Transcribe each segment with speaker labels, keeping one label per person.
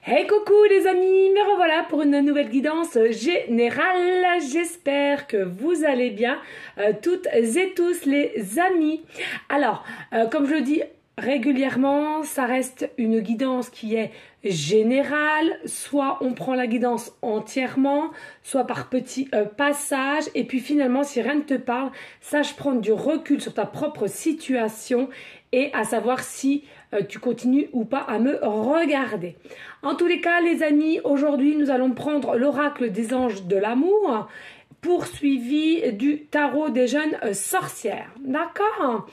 Speaker 1: Hey coucou les amis, me revoilà pour une nouvelle guidance générale. J'espère que vous allez bien, toutes et tous les amis. Alors, comme je le dis régulièrement, ça reste une guidance qui est générale. Soit on prend la guidance entièrement, soit par petits passages. Et puis finalement, si rien ne te parle, sache prendre du recul sur ta propre situation et à savoir si tu continues ou pas à me regarder. En tous les cas, les amis, aujourd'hui, nous allons prendre l'oracle des anges de l'amour, poursuivi du tarot des jeunes sorcières. D'accord?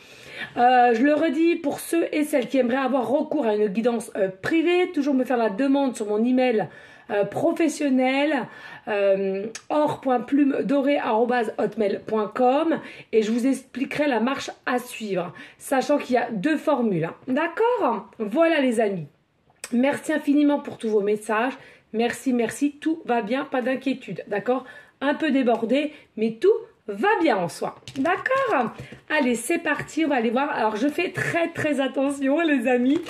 Speaker 1: Je le redis pour ceux et celles qui aimeraient avoir recours à une guidance privée, toujours me faire la demande sur mon email professionnel or.plumedorée@hotmail.com et je vous expliquerai la marche à suivre, sachant qu'il y a deux formules. Hein. D'accord? Voilà les amis. Merci infiniment pour tous vos messages. Merci, merci. Tout va bien, pas d'inquiétude. D'accord? Un peu débordé, mais tout va bien en soi. D'accord? Allez, c'est parti. On va aller voir. Alors, je fais très attention, les amis,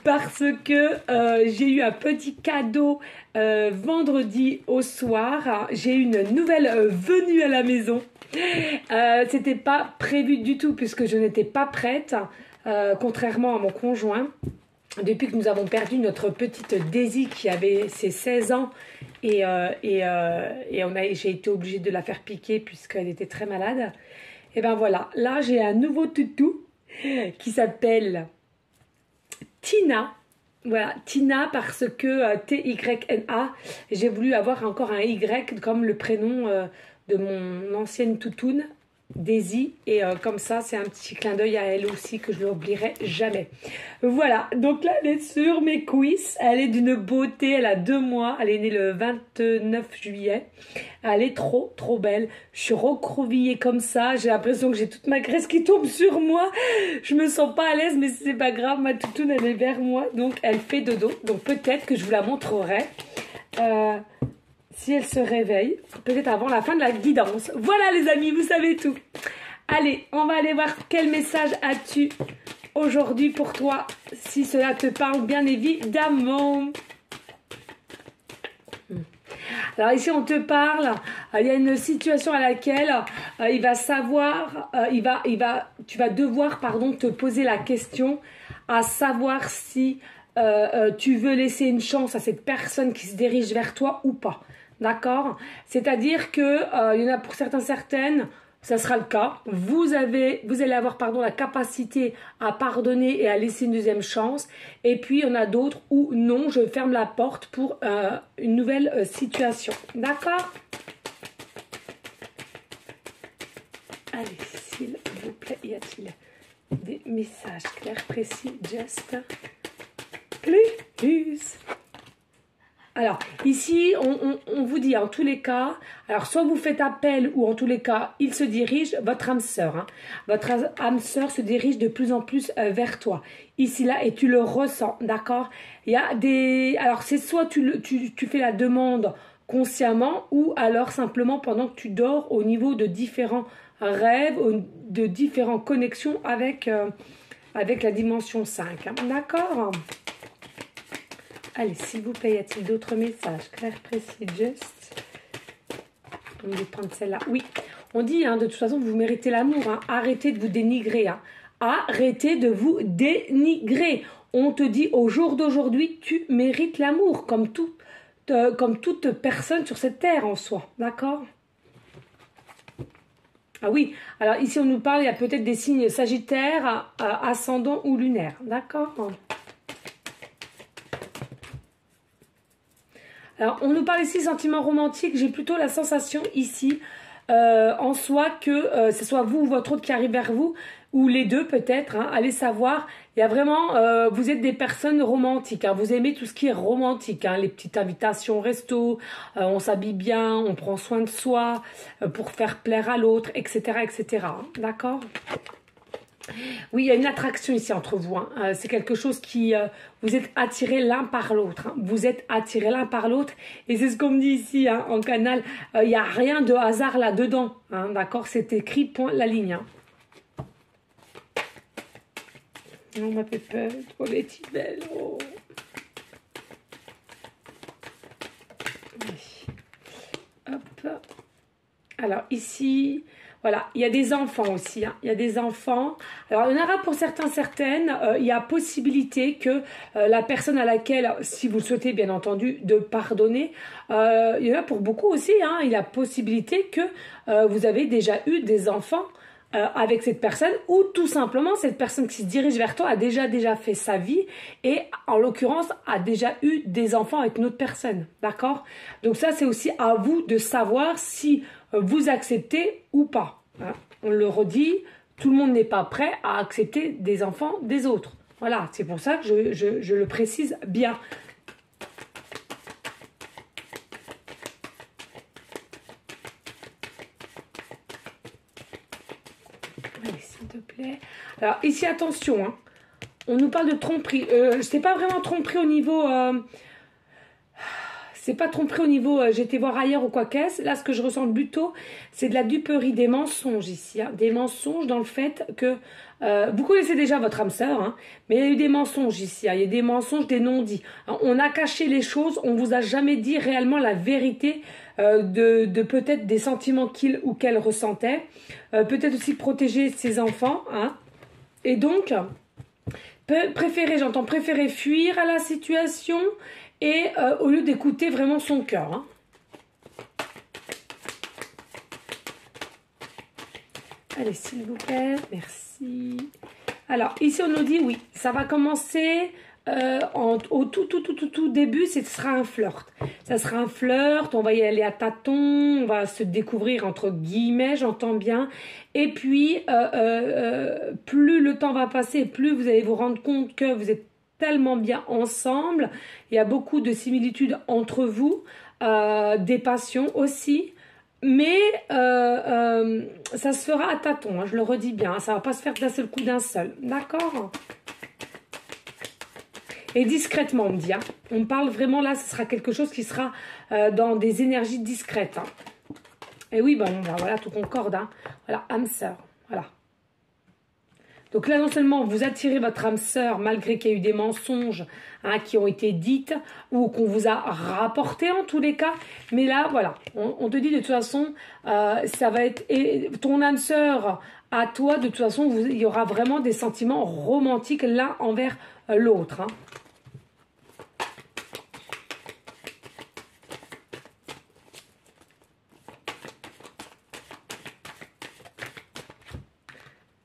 Speaker 1: parce que j'ai eu un petit cadeau vendredi au soir. J'ai eu une nouvelle venue à la maison. C'était pas prévu du tout puisque je n'étais pas prête, contrairement à mon conjoint. Depuis que nous avons perdu notre petite Daisy qui avait ses 16 ans et j'ai été obligée de la faire piquer puisqu'elle était très malade. Et ben voilà, là j'ai un nouveau toutou qui s'appelle Tina. Voilà, Tina parce que T-Y-N-A. J'ai voulu avoir encore un Y comme le prénom de mon ancienne toutoune. Daisy et comme ça c'est un petit clin d'œil à elle aussi que je ne l'oublierai jamais. Voilà, donc là elle est sur mes cuisses, elle est d'une beauté, elle a 2 mois, elle est née le 29 juillet, elle est trop belle, je suis recroquevillée comme ça, j'ai l'impression que j'ai toute ma graisse qui tombe sur moi, je me sens pas à l'aise mais c'est pas grave, ma toutoune elle est vers moi, donc elle fait dodo, donc peut-être que je vous la montrerai. Si elle se réveille, peut-être avant la fin de la guidance. Voilà les amis, vous savez tout. Allez, on va aller voir quel message as-tu aujourd'hui pour toi, si cela te parle bien évidemment. Alors ici on te parle, il y a une situation à laquelle il va savoir, tu vas devoir te poser la question à savoir si tu veux laisser une chance à cette personne qui se dirige vers toi ou pas. D'accord? C'est-à-dire que il y en a pour certaines, ça sera le cas. Vous allez avoir la capacité à pardonner et à laisser une deuxième chance. Et puis il y en a d'autres où non, je ferme la porte pour une nouvelle situation. D'accord? Allez, s'il vous plaît, y a-t-il des messages clairs, précis, just please? Alors, ici, on vous dit en tous les cas, alors soit vous faites appel ou en tous les cas, il se dirige, votre âme sœur. Hein, votre âme sœur se dirige de plus en plus vers toi. Ici, là, et tu le ressens, d'accord? Il y a des... Alors, c'est soit tu fais la demande consciemment ou alors simplement pendant que tu dors au niveau de différents rêves, de différentes connexions avec la dimension 5. Hein, d'accord? Allez, s'il vous plaît, y a-t-il d'autres messages? Clair, précis, just. On va prendre celle-là. Oui, on dit, hein, de toute façon, vous méritez l'amour. Hein. Arrêtez de vous dénigrer. Hein. Arrêtez de vous dénigrer. On te dit, au jour d'aujourd'hui, tu mérites l'amour, comme toute personne sur cette terre en soi. D'accord? Ah oui, alors ici, on nous parle, il y a peut-être des signes sagittaires, ascendant ou lunaire. D'accord? Alors, on nous parle ici sentiments romantiques. J'ai plutôt la sensation ici, en soi, que ce soit vous ou votre autre qui arrive vers vous, ou les deux peut-être, hein, allez savoir. Il y a vraiment, vous êtes des personnes romantiques. Hein, vous aimez tout ce qui est romantique. Hein, les petites invitations au resto, on s'habille bien, on prend soin de soi pour faire plaire à l'autre, etc. etc. Hein, d'accord ? Oui, il y a une attraction ici entre vous. Hein. C'est quelque chose qui... vous êtes attirés l'un par l'autre. Hein. Vous êtes attirés l'un par l'autre. Et c'est ce qu'on me dit ici, hein, en canal. Il n'y a rien de hasard là-dedans. Hein, d'accord? C'est écrit point la ligne. Hein. On m'a fait peur. Trop les belle. Oh. Alors ici, voilà, il y a des enfants aussi, hein. Il y a des enfants. Alors il y en aura pour certains, certaines, il y a possibilité que la personne à laquelle, si vous le souhaitez bien entendu, de pardonner, il y en a pour beaucoup aussi, hein. Il y a possibilité que vous avez déjà eu des enfants avec cette personne, ou tout simplement cette personne qui se dirige vers toi a déjà fait sa vie et en l'occurrence a déjà eu des enfants avec une autre personne, d'accord? Donc ça c'est aussi à vous de savoir si vous acceptez ou pas, hein. On le redit, tout le monde n'est pas prêt à accepter des enfants des autres, voilà, c'est pour ça que je le précise bien. Allez, s'il te plaît. Alors ici attention, hein. On nous parle de tromperie. C'est pas vraiment tromperie au niveau. C'est pas tromperie au niveau. J'ai été voir ailleurs ou quoi qu'est-ce. Là, ce que je ressens plutôt, c'est de la duperie, des mensonges ici, hein. Des mensonges dans le fait que vous connaissez déjà votre âme sœur, hein, mais il y a eu des mensonges ici. Hein. Il y a des mensonges, des non-dits. On a caché les choses. On vous a jamais dit réellement la vérité de peut-être des sentiments qu'il ou qu'elle ressentait. Peut-être aussi protéger ses enfants, hein. Et donc, j'entends préférer fuir à la situation et au lieu d'écouter vraiment son cœur, hein. Allez, s'il vous plaît, merci. Alors, ici, on nous dit, oui, ça va commencer au tout début, ce sera un flirt. Ça sera un flirt, on va y aller à tâtons, on va se découvrir entre guillemets, j'entends bien. Et puis, plus le temps va passer, plus vous allez vous rendre compte que vous êtes tellement bien ensemble. Il y a beaucoup de similitudes entre vous, des passions aussi. Mais ça se fera à tâtons, hein, je le redis bien. Hein, ça ne va pas se faire d'un seul coup d'un seul. D'accord? Et discrètement, on me dit. Hein. On me parle vraiment là, ce sera quelque chose qui sera dans des énergies discrètes. Hein. Et oui, ben, voilà, tout concorde. Hein. Voilà, âme sœur. Voilà. Donc là, non seulement vous attirez votre âme sœur, malgré qu'il y a eu des mensonges, hein, qui ont été dites, ou qu'on vous a rapporté en tous les cas, mais là, voilà, on te dit de toute façon, ça va être ton âme sœur à toi, de toute façon, il y aura vraiment des sentiments romantiques l'un envers l'autre. Hein.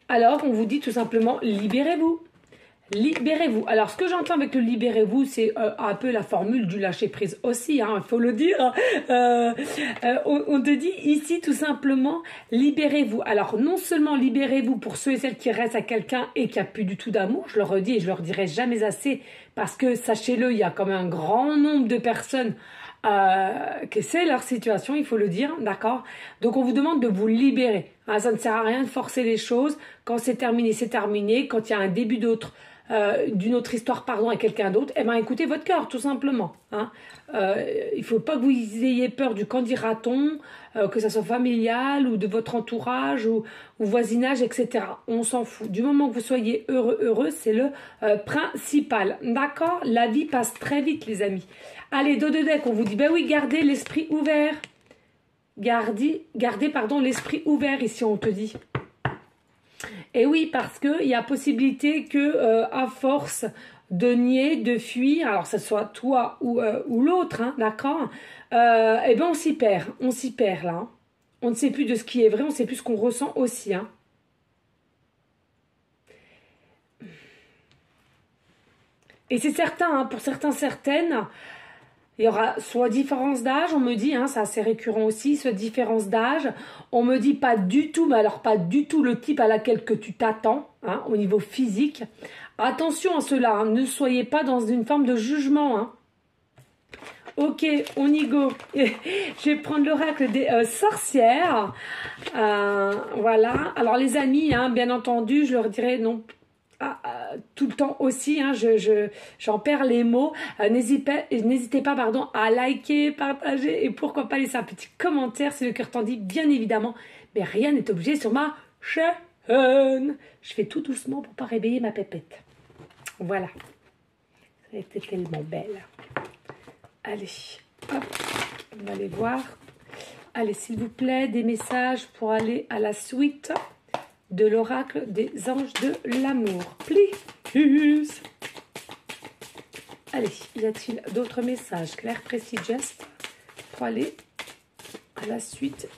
Speaker 1: Alors, on vous dit tout simplement, libérez-vous. Libérez-vous. Alors, ce que j'entends avec le libérez-vous, c'est un peu la formule du lâcher-prise aussi, hein, il faut le dire. On te dit ici tout simplement, libérez-vous. Alors, non seulement libérez-vous pour ceux et celles qui restent à quelqu'un et qui n'ont plus du tout d'amour, je le redis et je le redirai jamais assez, parce que, sachez-le, il y a quand même un grand nombre de personnes que c'est leur situation, il faut le dire, d'accord? Donc on vous demande de vous libérer. Hein, ça ne sert à rien de forcer les choses. Quand c'est terminé, c'est terminé. Quand il y a un début d'une autre histoire, pardon, avec quelqu'un d'autre, eh ben écoutez votre cœur, tout simplement. Hein. Il ne faut pas que vous ayez peur du qu'en dira-t-on, que ça soit familial ou de votre entourage ou voisinage, etc. On s'en fout. Du moment que vous soyez heureux, c'est le principal. D'accord? La vie passe très vite, les amis. Allez, dos de deck, on vous dit, ben oui, gardez l'esprit ouvert. Gardez, pardon, l'esprit ouvert, ici, on te dit. Et oui, parce qu'il y a possibilité que, à force de nier, de fuir, alors que ce soit toi ou l'autre, hein, d'accord, eh ben on s'y perd là. Hein. On ne sait plus de ce qui est vrai, on ne sait plus ce qu'on ressent aussi. Hein. Et c'est certain, hein, pour certains, certaines, il y aura soit différence d'âge, on me dit, hein, c'est assez récurrent aussi, soit différence d'âge. On me dit pas du tout, mais alors pas du tout le type à laquelle que tu t'attends, hein, au niveau physique. Attention à cela, hein, ne soyez pas dans une forme de jugement. Hein. Ok, on y go. Je vais prendre l'oracle des sorcières. Voilà. Alors les amis, hein, bien entendu, je leur dirais non. Tout le temps aussi, hein, j'en perds les mots. N'hésitez pas, pardon, à liker, partager et pourquoi pas laisser un petit commentaire si le cœur t'en dit, bien évidemment. Mais rien n'est obligé sur ma chaîne. Je fais tout doucement pour pas réveiller ma pépette. Voilà. Ça a été tellement belle. Allez, hop, on va aller voir. Allez, s'il vous plaît, des messages pour aller à la suite de l'oracle des anges de l'amour. Please. Allez, y a-t-il d'autres messages clairs, précis, just pour aller à la suite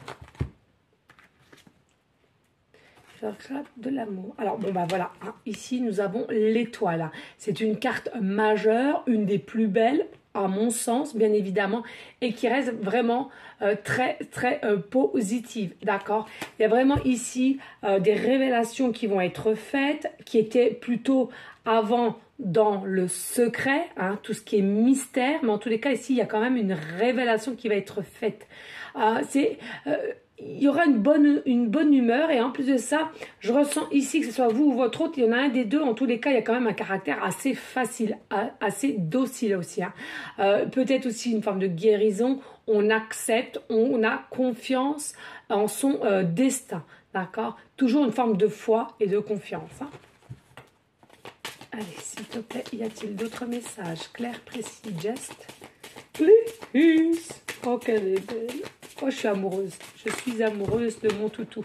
Speaker 1: de l'oracle de l'amour. Alors, bon, bah voilà, hein, ici, nous avons l'étoile. C'est une carte majeure, une des plus belles, à mon sens, bien évidemment, et qui reste vraiment très positive, d'accord. Il y a vraiment ici des révélations qui vont être faites, qui étaient plutôt avant dans le secret, hein, tout ce qui est mystère, mais en tous les cas, ici, il y a quand même une révélation qui va être faite. Il y aura une bonne humeur, et en plus de ça, je ressens ici, que ce soit vous ou votre autre, il y en a un des deux, en tous les cas, il y a quand même un caractère assez facile, assez docile aussi. Hein. Peut-être aussi une forme de guérison, on accepte, on a confiance en son destin, d'accord. Toujours une forme de foi et de confiance. Hein. Allez, s'il te plaît, y a-t-il d'autres messages clairs, précis, just? Please. Oh, qu'elle est belle. Oh, je suis amoureuse. Je suis amoureuse de mon toutou.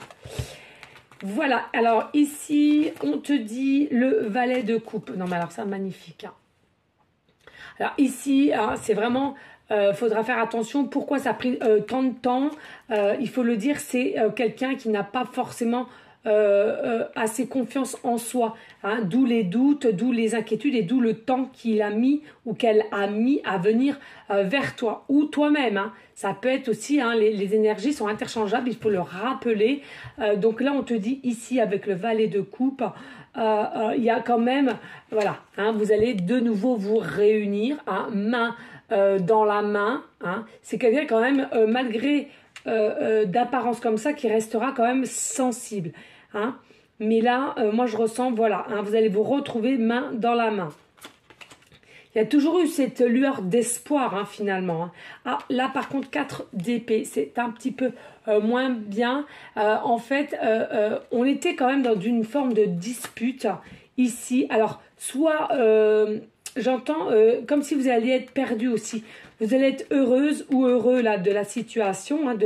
Speaker 1: Voilà. Alors, ici, on te dit le valet de coupe. Non, mais alors, ça, magnifique. Hein. Alors, ici, hein, c'est vraiment... faudra faire attention. Pourquoi ça a pris tant de temps? Il faut le dire, c'est quelqu'un qui n'a pas forcément... assez confiance en soi, hein, d'où les doutes, d'où les inquiétudes et d'où le temps qu'il a mis ou qu'elle a mis à venir vers toi ou toi-même. Hein. Ça peut être aussi, hein, les énergies sont interchangeables, il faut le rappeler. Donc là, on te dit ici avec le valet de coupe, il y a quand même, voilà, hein, vous allez de nouveau vous réunir, hein, main dans la main. Hein. C'est quelqu'un quand même, malgré d'apparence comme ça, qui restera quand même sensible. Hein. Mais là, moi je ressens, voilà, hein, vous allez vous retrouver main dans la main. Il y a toujours eu cette lueur d'espoir, hein, finalement. Hein. Ah, là par contre, 4 d'épée, c'est un petit peu moins bien. En fait, on était quand même dans une forme de dispute ici. Alors, soit, j'entends comme si vous alliez être perdu aussi. Vous allez être heureuse ou heureux là, de la situation, hein,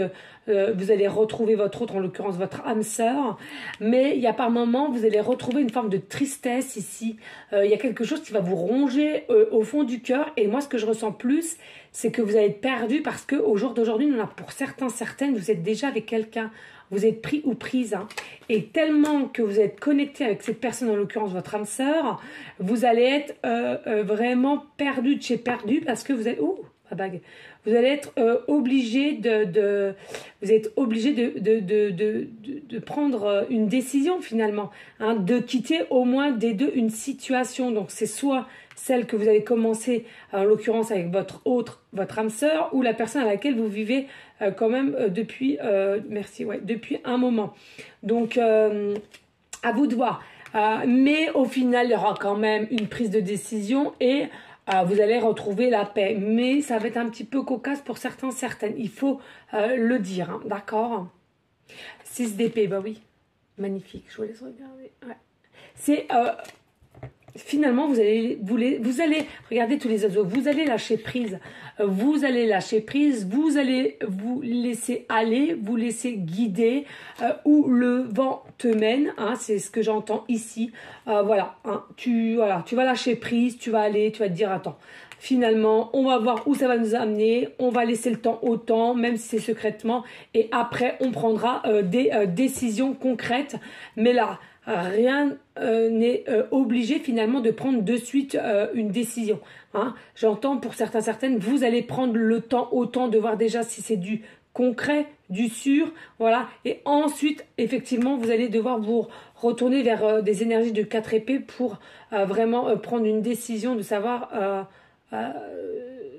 Speaker 1: vous allez retrouver votre autre, en l'occurrence votre âme sœur, mais il y a par moments, vous allez retrouver une forme de tristesse ici. Il y a quelque chose qui va vous ronger au fond du cœur, et moi ce que je ressens plus, c'est que vous allez être perdu parce qu'au jour d'aujourd'hui, pour certaines, vous êtes déjà avec quelqu'un. Vous êtes pris ou prise, hein, et tellement que vous êtes connecté avec cette personne, en l'occurrence votre âme sœur, vous allez être vraiment perdu de chez perdu parce que vous êtes... Oh, ma bague. Vous allez être obligé de prendre une décision finalement, hein, de quitter au moins des deux une situation. Donc c'est soit celle que vous avez commencé, en l'occurrence avec votre âme sœur, ou la personne à laquelle vous vivez quand même depuis, depuis un moment. Donc à vous de voir. Mais au final, il y aura quand même une prise de décision et vous allez retrouver la paix. Mais ça va être un petit peu cocasse pour certaines. Il faut le dire, hein, d'accord. 6 d'épée, bah oui. Magnifique, je vous laisse regarder. Ouais. C'est... finalement, vous allez, regardez tous les oiseaux, vous allez lâcher prise. Vous allez lâcher prise, vous allez vous laisser aller, vous laisser guider où le vent te mène. Hein, c'est ce que j'entends ici. Voilà, hein, tu vas lâcher prise, tu vas aller, tu vas te dire, attends, finalement, on va voir où ça va nous amener, on va laisser le temps au temps, même si c'est secrètement, et après, on prendra des décisions concrètes. Mais là, rien n'est obligé finalement de prendre de suite une décision. Hein. J'entends pour certaines, vous allez prendre le temps autant de voir déjà si c'est du concret, du sûr, voilà. Et ensuite, effectivement, vous allez devoir vous retourner vers des énergies de 4 épées pour vraiment prendre une décision de savoir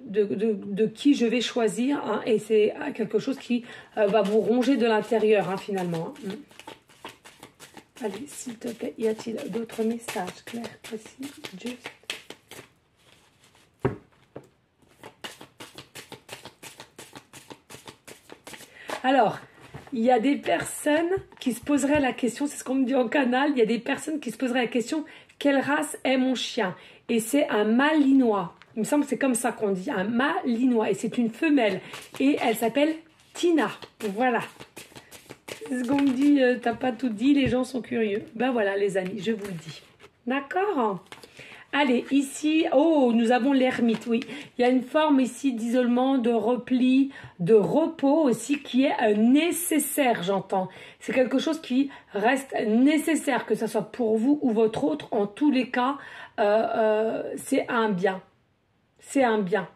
Speaker 1: de qui je vais choisir. Hein. Et c'est quelque chose qui va vous ronger de l'intérieur, hein, finalement. Hein. Allez, s'il te plaît, y a-t-il d'autres messages clairs, précis, juste? Alors, il y a des personnes qui se poseraient la question, c'est ce qu'on me dit en canal, il y a des personnes qui se poseraient la question, quelle race est mon chien? Et c'est un malinois. Il me semble que c'est comme ça qu'on dit, un malinois. Et c'est une femelle. Et elle s'appelle Tina, voilà. C'est ce qu'on me dit, t'as pas tout dit, les gens sont curieux. Ben voilà les amis, je vous le dis. D'accord? Allez, ici, oh, nous avons l'ermite, oui. Il y a une forme ici d'isolement, de repli, de repos aussi qui est nécessaire, j'entends. C'est quelque chose qui reste nécessaire, que ce soit pour vous ou votre autre. En tous les cas, c'est un bien. C'est un bien.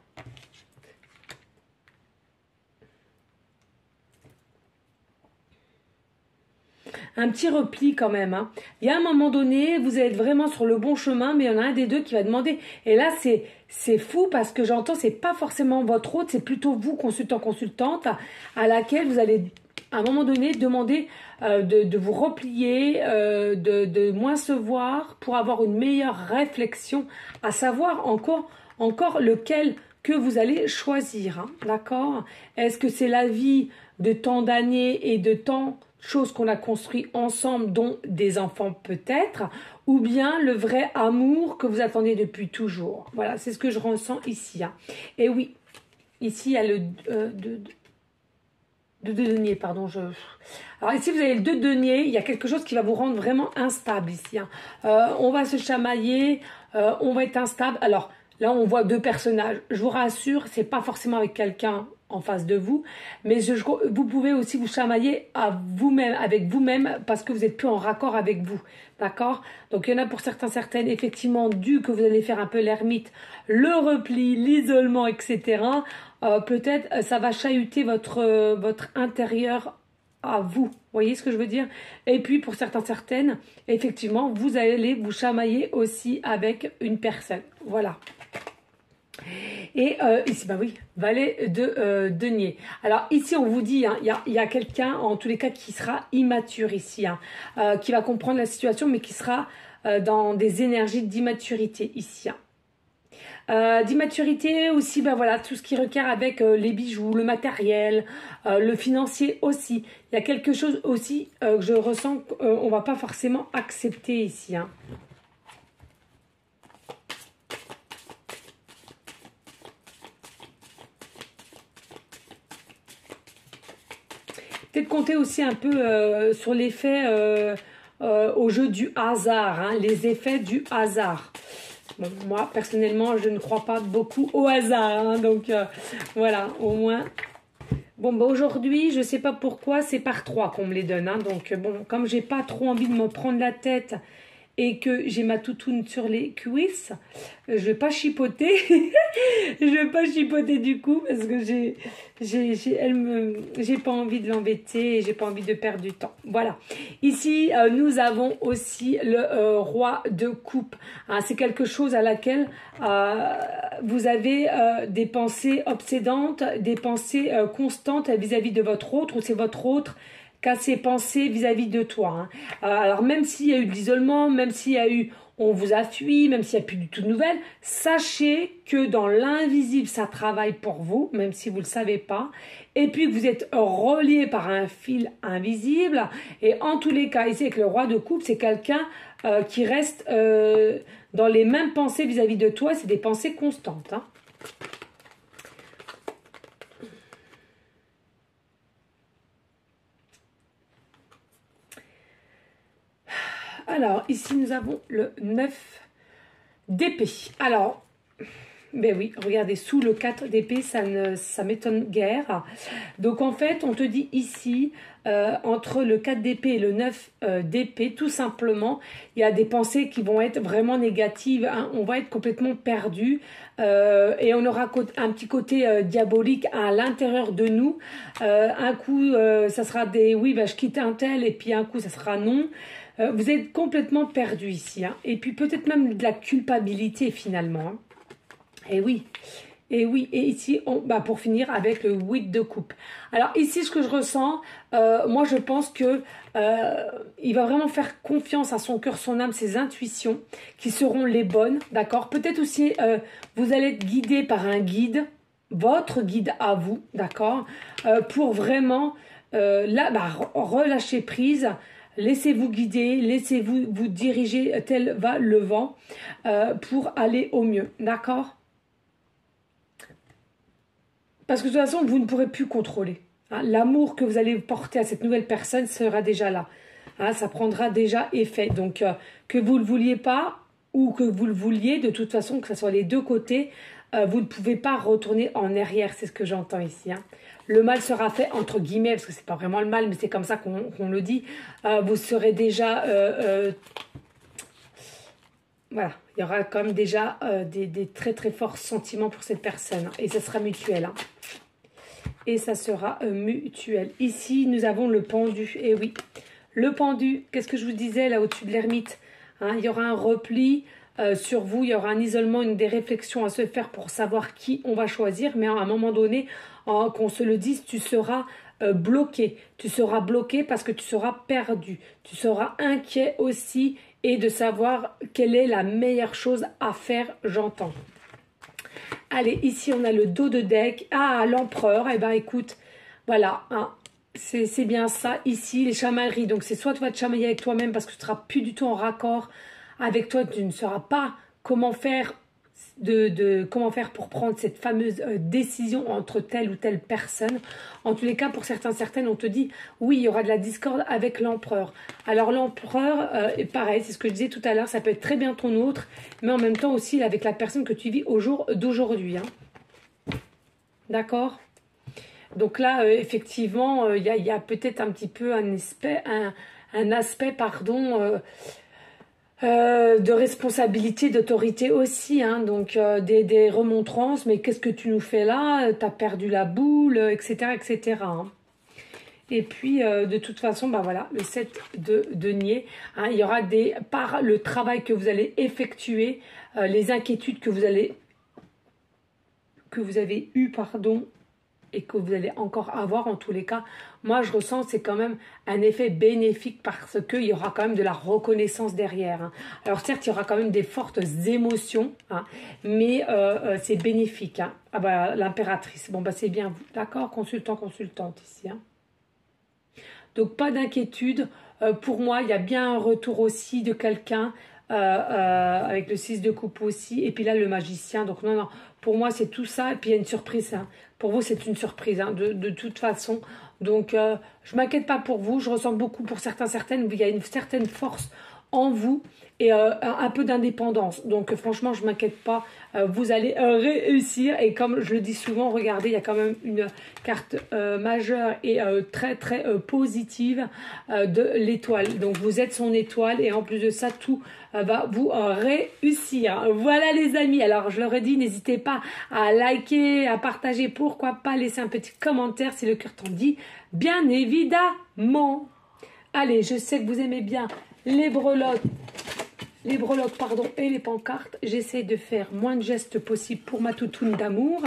Speaker 1: Un petit repli quand même. Hein. Il y a un moment donné, vous êtes vraiment sur le bon chemin, mais il y en a un des deux qui va demander. Et là, c'est fou parce que j'entends, c'est pas forcément votre hôte, c'est plutôt vous, consultant, consultante, à laquelle vous allez, à un moment donné, demander de vous replier, de moins se voir pour avoir une meilleure réflexion, à savoir encore lequel que vous allez choisir. Hein, d'accord? Est-ce que c'est la vie de tant d'années et de tant choses qu'on a construit ensemble, dont des enfants peut-être, ou bien le vrai amour que vous attendez depuis toujours. Voilà, c'est ce que je ressens ici. Hein. Et oui, ici il y a le deux deniers, pardon. Alors ici vous avez le 2 deniers, il y a quelque chose qui va vous rendre vraiment instable ici. Hein. On va se chamailler, on va être instable. Alors là on voit 2 personnages. Je vous rassure, c'est pas forcément avec quelqu'un en face de vous, mais vous pouvez aussi vous chamailler à vous-même, avec vous-même, parce que vous êtes plus en raccord avec vous, d'accord? Donc il y en a pour certaines, effectivement, dû que vous allez faire un peu l'ermite, le repli, l'isolement, etc. Peut-être ça va chahuter votre intérieur à vous, voyez ce que je veux dire? Et puis pour certaines, effectivement, vous allez vous chamailler aussi avec une personne, voilà. Et ici, bah oui, valet de denier. Alors ici, on vous dit, hein, il y a quelqu'un, en tous les cas, qui sera immature ici, hein, qui va comprendre la situation, mais qui sera dans des énergies d'immaturité ici. Hein. D'immaturité aussi, ben voilà, tout ce qui requiert avec les bijoux, le matériel, le financier aussi. Il y a quelque chose aussi que je ressens qu'on ne va pas forcément accepter ici. Hein. Peut-être compter aussi un peu sur l'effet au jeu du hasard, hein, les effets du hasard. Bon, moi, personnellement, je ne crois pas beaucoup au hasard, hein, donc voilà, au moins. Bon, bah aujourd'hui, je ne sais pas pourquoi, c'est par 3 qu'on me les donne, hein, donc bon, comme j'ai pas trop envie de me prendre la tête et que j'ai ma toutoune sur les cuisses, je vais pas chipoter. Je vais pas chipoter du coup parce que j'ai pas envie de l'embêter et j'ai pas envie de perdre du temps. Voilà. Ici, nous avons aussi le roi de coupe. Hein, c'est quelque chose à laquelle vous avez des pensées obsédantes, des pensées constantes vis-à-vis de votre autre, ou c'est votre autre qu'à ses pensées vis-à-vis de toi. Hein. Alors même s'il y a eu de l'isolement, même s'il y a eu on vous a fui, même s'il n'y a plus du tout de nouvelles, sachez que dans l'invisible, ça travaille pour vous, même si vous ne le savez pas, et puis que vous êtes relié par un fil invisible, et en tous les cas, ici avec le roi de coupe, c'est quelqu'un qui reste dans les mêmes pensées vis-à-vis de toi, c'est des pensées constantes. Hein. Alors, ici, nous avons le 9 d'épée. Alors, ben oui, regardez, sous le 4 d'épée, ça m'étonne guère. Donc, en fait, on te dit ici, entre le 4 d'épée et le 9 d'épée, tout simplement, il y a des pensées qui vont être vraiment négatives. Hein. On va être complètement perdu. Et on aura un petit côté diabolique à l'intérieur de nous. Un coup, ça sera des « oui, ben, je quitte un tel » et puis un coup, ça sera « non ». Vous êtes complètement perdu ici. Hein. Et puis peut-être même de la culpabilité finalement. Hein. Et oui. Et oui. Et ici, pour finir avec le 8 de coupe. Alors ici, ce que je ressens, moi je pense que il va vraiment faire confiance à son cœur, son âme, ses intuitions, qui seront les bonnes. D'accord. Peut-être aussi, vous allez être guidé par un guide, votre guide à vous. D'accord. Pour vraiment, relâcher prise. Laissez-vous guider, laissez-vous vous diriger tel va le vent pour aller au mieux, d'accord? Parce que de toute façon, vous ne pourrez plus contrôler. Hein, l'amour que vous allez porter à cette nouvelle personne sera déjà là. Hein, ça prendra déjà effet. Donc, que vous ne le vouliez pas ou que vous le vouliez, de toute façon, que ce soit les deux côtés, vous ne pouvez pas retourner en arrière. C'est ce que j'entends ici. Hein. Le mal sera fait, entre guillemets, parce que c'est pas vraiment le mal, mais c'est comme ça qu'on le dit. Vous serez déjà... voilà, il y aura quand même déjà des très très forts sentiments pour cette personne. Et ça sera mutuel. Hein. Et ça sera mutuel. Ici, nous avons le pendu. Et oui, le pendu, qu'est-ce que je vous disais là au-dessus de l'ermite, hein, il y aura un repli sur vous, il y aura un isolement, des réflexions à se faire pour savoir qui on va choisir. Mais à un moment donné, qu'on se le dise, tu seras bloqué. Tu seras bloqué parce que tu seras perdu. Tu seras inquiet aussi et de savoir quelle est la meilleure chose à faire, j'entends. Allez, ici, on a le dos de deck. Ah, l'empereur. Eh ben, écoute, voilà, hein, c'est bien ça. Ici, les chamailleries. Donc, c'est soit tu vas te chamailler avec toi-même parce que tu ne seras plus du tout en raccord avec toi. Tu ne sauras pas comment faire, comment faire pour prendre cette fameuse décision entre telle ou telle personne. En tous les cas, pour certaines, on te dit, oui, il y aura de la discorde avec l'empereur. Alors, l'empereur, pareil, c'est ce que je disais tout à l'heure, ça peut être très bien ton autre, mais en même temps aussi avec la personne que tu vis au jour d'aujourd'hui. Hein. D'accord ? Donc là, effectivement, il y a peut-être un petit peu un aspect, de responsabilité, d'autorité aussi, hein, donc des remontrances, mais qu'est-ce que tu nous fais là? T'as perdu la boule, etc., etc. Hein. Et puis, de toute façon, bah voilà, le 7 de denier, hein, il y aura par le travail que vous allez effectuer, les inquiétudes que vous avez eues, pardon, et que vous allez encore avoir en tous les cas, moi je ressens c'est quand même un effet bénéfique parce qu'il y aura quand même de la reconnaissance derrière. Hein. Alors certes, il y aura quand même des fortes émotions, hein, mais c'est bénéfique. Hein. Ah bah l'impératrice, bon bah c'est bien vous, d'accord, consultant, consultante ici. Hein. Donc pas d'inquiétude, pour moi il y a bien un retour aussi de quelqu'un, avec le 6 de coupe aussi, et puis là le magicien, donc non, pour moi c'est tout ça, et puis il y a une surprise, hein. Pour vous c'est une surprise, hein, de toute façon, donc je m'inquiète pas pour vous, je ressens beaucoup pour certaines, il y a une certaine force en vous, et un peu d'indépendance, donc franchement je m'inquiète pas, vous allez réussir, et comme je le dis souvent, regardez, il y a quand même une carte majeure et très très positive de l'étoile, donc vous êtes son étoile, et en plus de ça, tout va vous réussir. Voilà les amis, alors je leur ai dit, n'hésitez pas à liker, à partager, pourquoi pas laisser un petit commentaire si le cœur t'en dit, bien évidemment. Allez, je sais que vous aimez bien les breloques, pardon, et les pancartes. J'essaie de faire moins de gestes possible pour ma toutoune d'amour.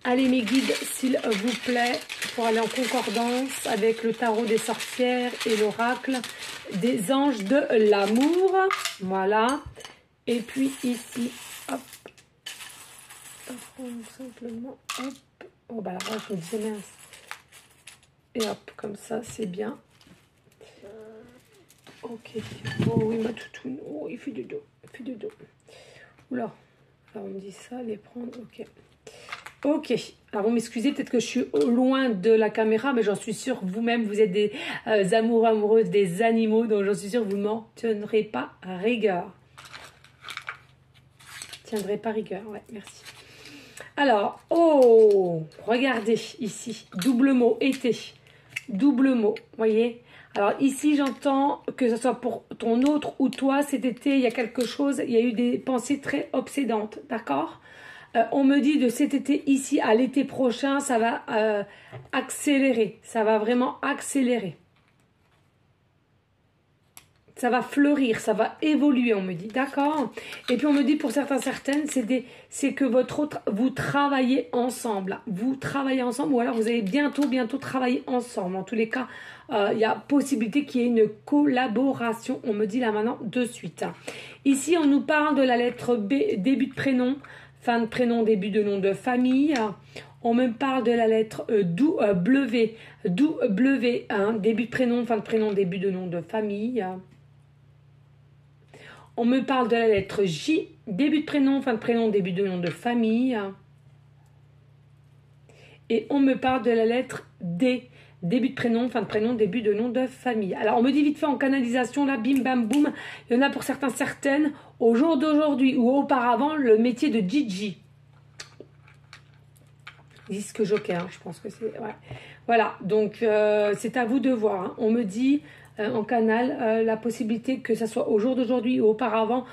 Speaker 1: Allez mes guides, s'il vous plaît, pour aller en concordance avec le tarot des sorcières et l'oracle des anges de l'amour. Voilà. Et puis ici, hop. Simplement, hop. Oh bah là, je me disais mince. Et hop, comme ça, c'est bien. Ok. Oh oui, ma toutoune. Oh, il fait du dos. Il fait du dos. Oula. Alors, on me dit ça, les prendre. Ok. Ok. Alors, vous m'excusez, peut-être que je suis loin de la caméra, mais j'en suis sûre, vous-même, vous êtes des amoureux, amoureuses des animaux, donc j'en suis sûre, vous m'en tiendrez pas rigueur. Tiendrez pas rigueur, ouais, merci. Alors, oh, regardez ici, double mot, été. Double mot, voyez. Alors ici, j'entends que ce soit pour ton autre ou toi, cet été, il y a quelque chose, il y a eu des pensées très obsédantes, d'accord? On me dit de cet été ici à l'été prochain, ça va accélérer, ça va vraiment accélérer. Ça va fleurir, ça va évoluer, on me dit, d'accord? Et puis on me dit pour certaines, c'est que votre autre, vous travaillez ensemble. Vous travaillez ensemble ou alors vous allez bientôt travailler ensemble. En tous les cas, il y a possibilité qu'il y ait une collaboration, on me dit là maintenant de suite. Ici, on nous parle de la lettre B, début de prénom, fin de prénom, début de nom de famille. On me parle de la lettre W, hein, début de prénom, fin de prénom, début de nom de famille. On me parle de la lettre J, début de prénom, fin de prénom, début de nom de famille. Et on me parle de la lettre D. Début de prénom, fin de prénom, début de nom de famille. Alors, on me dit vite fait en canalisation, là, bim, bam, boum. Il y en a pour certains, certaines, au jour d'aujourd'hui ou auparavant, le métier de Gigi. Disque joker, hein, je pense que c'est... Ouais. Voilà, donc c'est à vous de voir. Hein. On me dit en canal la possibilité que ça soit au jour d'aujourd'hui ou auparavant,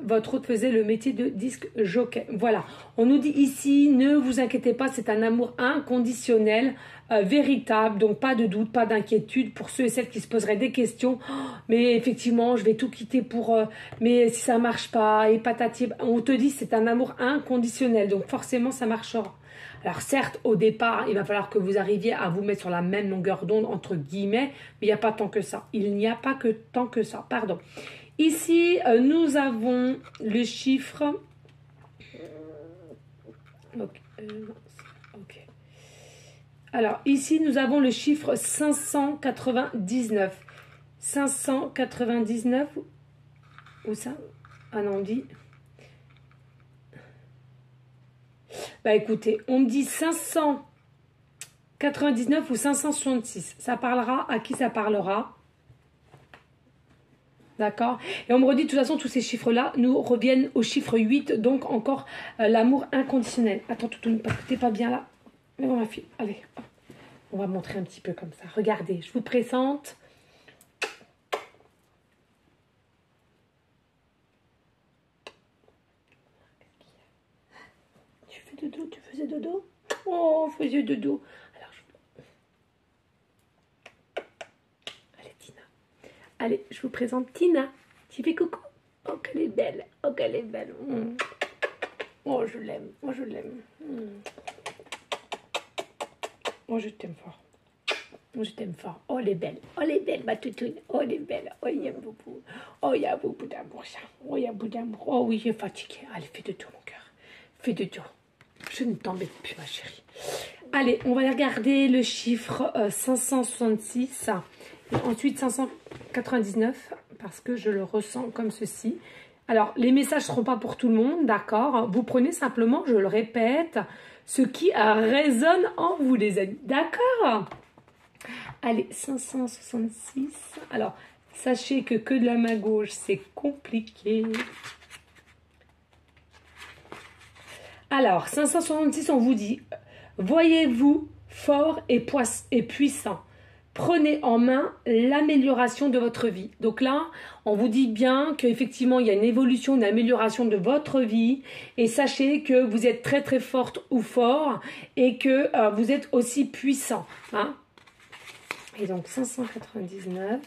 Speaker 1: votre hôte faisait le métier de disque jockey. Voilà, on nous dit ici, ne vous inquiétez pas, c'est un amour inconditionnel, véritable, donc pas de doute, pas d'inquiétude pour ceux et celles qui se poseraient des questions. Oh, mais effectivement, je vais tout quitter pour... mais si ça marche pas, et patati, on te dit c'est un amour inconditionnel, donc forcément ça marchera. Alors certes, au départ, il va falloir que vous arriviez à vous mettre sur la même longueur d'onde, entre guillemets, mais il n'y a pas tant que ça. Il n'y a pas que tant que ça, pardon. Ici, nous avons le chiffre... Ok. Alors, ici, nous avons le chiffre 599. 599, où ça? Ah non, on dit... Bah écoutez, on me dit 599 ou 566. Ça parlera à qui ça parlera. D'accord? Et on me redit, de toute façon, tous ces chiffres-là nous reviennent au chiffre 8. Donc, encore l'amour inconditionnel. Attends, t'es pas bien là. Mais bon, ma fille, allez. On va montrer un petit peu comme ça. Regardez, je vous présente. Tu fais dodo? Tu faisais dodo? Oh, je faisais dodo. Alors, allez, Tina. Allez, je vous présente Tina. Tu fais coucou? Oh, qu'elle est belle. Oh, qu'elle est belle. Mm. Oh, je l'aime. Oh, je l'aime. Mm. Oh, je t'aime fort. Oh, je t'aime fort. Oh, elle est belle. Oh, elle est belle, ma toutoune. Oh, elle est belle. Oh, il y a beaucoup. Oh, il y a beaucoup d'amour, ça. Oh, il y a beaucoup d'amour. Oh, oui, j'ai fatigué. Allez, fais de tout, mon cœur. Fais de tout. Je ne t'embête plus, ma chérie. Allez, on va regarder le chiffre 566. Et ensuite, 599, parce que je le ressens comme ceci. Alors, les messages ne seront pas pour tout le monde, d'accord? Vous prenez simplement, je le répète, ce qui résonne en vous, les amis. D'accord? Allez, 566. Alors, sachez que de la main gauche, c'est compliqué. Alors, 566, on vous dit, voyez-vous fort et puissant. Prenez en main l'amélioration de votre vie. Donc là, on vous dit bien qu'effectivement, il y a une évolution, une amélioration de votre vie. Et sachez que vous êtes très très forte ou fort et que vous êtes aussi puissant. Hein. Et donc 599.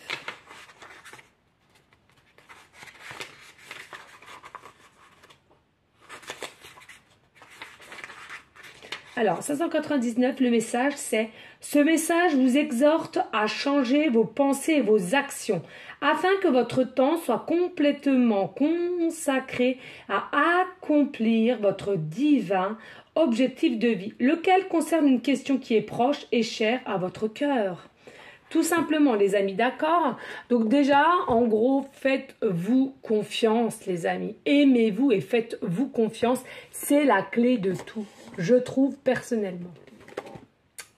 Speaker 1: Alors, 599, le message, c'est « Ce message vous exhorte à changer vos pensées et vos actions afin que votre temps soit complètement consacré à accomplir votre divin objectif de vie, lequel concerne une question qui est proche et chère à votre cœur. » Tout simplement, les amis, d'accord? Donc déjà, en gros, faites-vous confiance, les amis. Aimez-vous et faites-vous confiance. C'est la clé de tout, je trouve personnellement.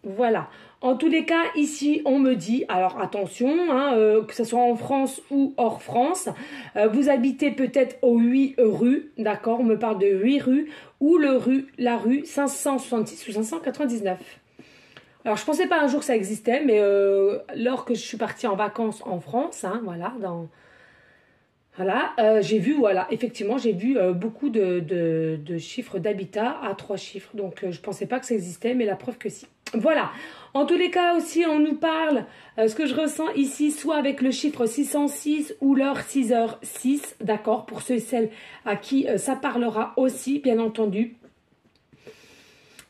Speaker 1: Voilà. En tous les cas, ici, on me dit, alors attention, hein, que ce soit en France ou hors France, vous habitez peut-être aux 8 rues, d'accord? On me parle de 8 rues, ou la rue 566 ou 599. Alors, je ne pensais pas un jour que ça existait, mais lors que je suis partie en vacances en France, hein, voilà, j'ai vu, voilà, effectivement, j'ai vu beaucoup de chiffres d'habitat à 3 chiffres. Donc, je ne pensais pas que ça existait, mais la preuve que si. Voilà. En tous les cas aussi, on nous parle, ce que je ressens ici, soit avec le chiffre 606 ou l'heure 6h06, d'accord, pour ceux et celles à qui ça parlera aussi, bien entendu.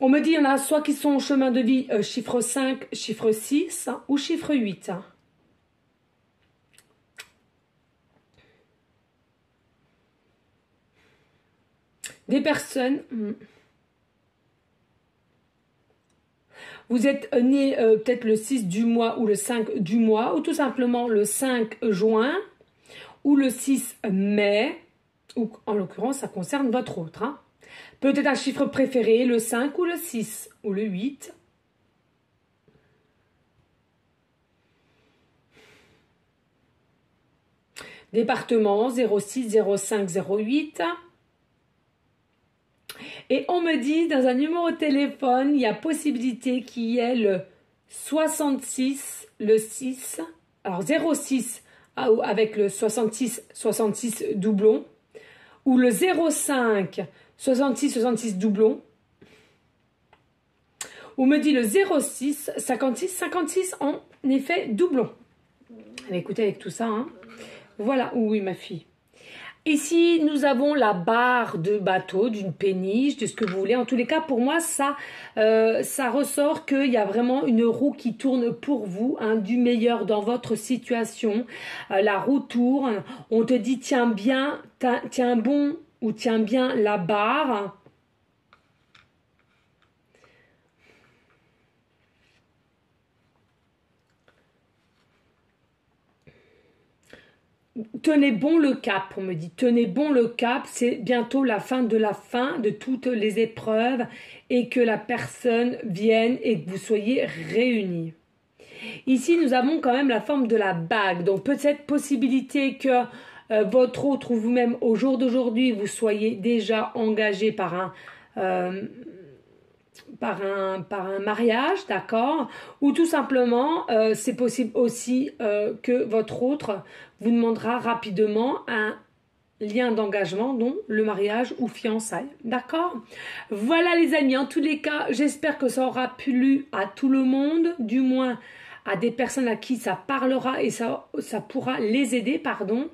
Speaker 1: On me dit, il y en a soit qui sont au chemin de vie, chiffre 5, chiffre 6 hein, ou chiffre 8. Hein. Des personnes, vous êtes né peut-être le 6 du mois ou le 5 du mois, ou tout simplement le 5 juin ou le 6 mai, ou en l'occurrence ça concerne votre autre. Hein. Peut-être un chiffre préféré, le 5 ou le 6 ou le 8. Département 06 05 08. Et on me dit, dans un numéro de téléphone, il y a possibilité qu'il y ait le 66, le 6, alors 06 avec le 66, 66 doublon, ou le 05, 66, 66 doublon, ou me dit le 06, 56, 56 en effet doublon. Allez, écoutez avec tout ça, hein. Voilà, oui ma fille. Ici, nous avons la barre de bateau, d'une péniche, de ce que vous voulez. En tous les cas, pour moi, ça ressort qu'il y a vraiment une roue qui tourne pour vous, hein, du meilleur dans votre situation. La roue tourne. On te dit, tiens bien, tiens bon ou tiens bien la barre. Tenez bon le cap, on me dit, tenez bon le cap, c'est bientôt la fin de toutes les épreuves et que la personne vienne et que vous soyez réunis. Ici, nous avons quand même la forme de la bague, donc peut-être possibilité que votre autre ou vous-même au jour d'aujourd'hui, vous soyez déjà engagé par un mariage, d'accord? Ou tout simplement, c'est possible aussi que votre autre vous demandera rapidement un lien d'engagement, dont le mariage ou fiançailles, d'accord? Voilà les amis, en tous les cas, j'espère que ça aura plu à tout le monde, du moins à des personnes à qui ça parlera et ça pourra les aider, pardon.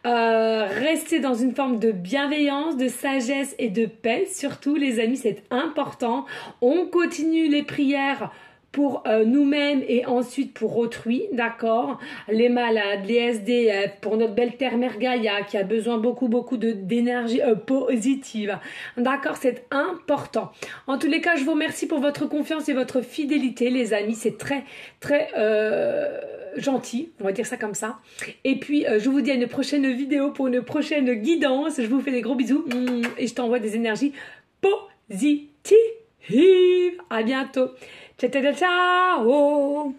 Speaker 1: Restez dans une forme de bienveillance, de sagesse et de paix, surtout les amis, c'est important. On continue les prières pour nous-mêmes et ensuite pour autrui, d'accord? Les malades, les SDF, pour notre belle terre Mère Gaïa qui a besoin beaucoup d'énergie positive, d'accord? C'est important. En tous les cas, je vous remercie pour votre confiance et votre fidélité, les amis. C'est très gentil, on va dire ça comme ça. Et puis, je vous dis à une prochaine vidéo pour une prochaine guidance. Je vous fais des gros bisous et je t'envoie des énergies positives. À bientôt. Ciao, ciao, ciao.